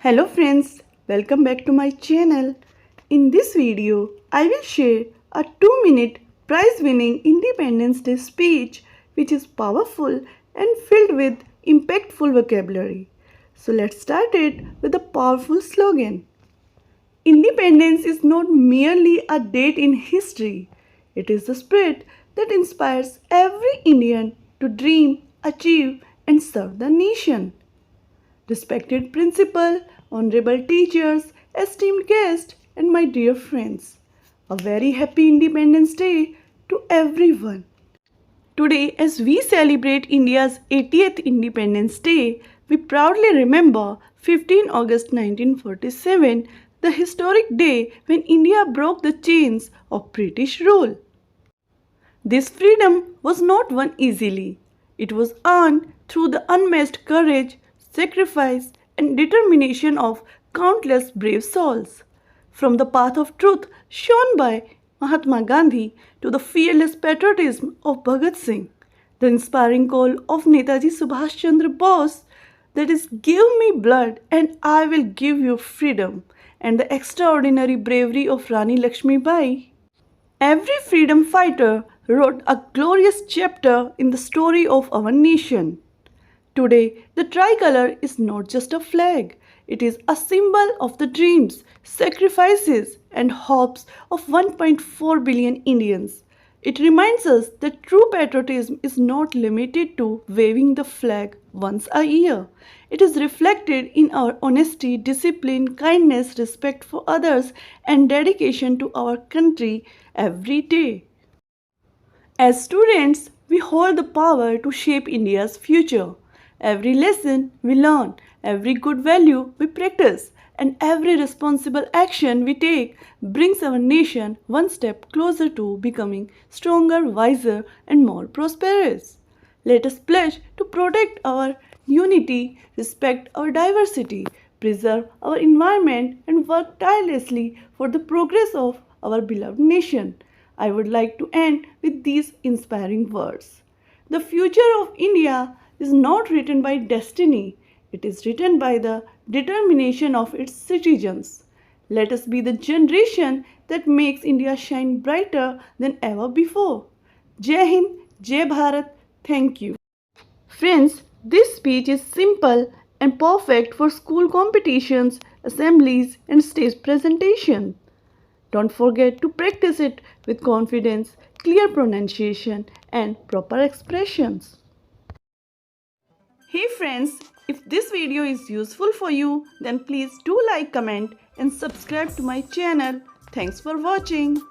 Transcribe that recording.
Hello friends, welcome back to my channel. In this video, I will share a 2-minute prize-winning Independence Day speech which is powerful and filled with impactful vocabulary. So let's start it with a powerful slogan. Independence is not merely a date in history. It is the spirit that inspires every Indian to dream, achieve and serve the nation. Respected principal, honorable teachers, esteemed guests, and my dear friends, a very happy Independence Day to everyone. Today, as we celebrate India's 80th Independence Day, we proudly remember 15 August 1947, the historic day when India broke the chains of British rule. This freedom was not won easily. It was earned through the unmatched courage, sacrifice, and determination of countless brave souls. From the path of truth shown by Mahatma Gandhi to the fearless patriotism of Bhagat Singh, the inspiring call of Netaji Subhash Chandra Bose, that is, give me blood and I will give you freedom, and the extraordinary bravery of Rani Lakshmi Bai. Every freedom fighter wrote a glorious chapter in the story of our nation. Today, the tricolor is not just a flag, it is a symbol of the dreams, sacrifices, and hopes of 1.4 billion Indians. It reminds us that true patriotism is not limited to waving the flag once a year. It is reflected in our honesty, discipline, kindness, respect for others, and dedication to our country every day. As students, we hold the power to shape India's future. Every lesson we learn, every good value we practice, and every responsible action we take brings our nation one step closer to becoming stronger, wiser, and more prosperous. Let us pledge to protect our unity, respect our diversity, preserve our environment, and work tirelessly for the progress of our beloved nation. I would like to end with these inspiring words. The future of India is not written by destiny, it is written by the determination of its citizens. Let us be the generation that makes India shine brighter than ever before. Jai Hind, Jai Bharat, thank you. Friends, this speech is simple and perfect for school competitions, assemblies, and stage presentation. Don't forget to practice it with confidence, clear pronunciation, and proper expressions. Hey friends, if this video is useful for you, then please do like, comment, and subscribe to my channel. Thanks for watching.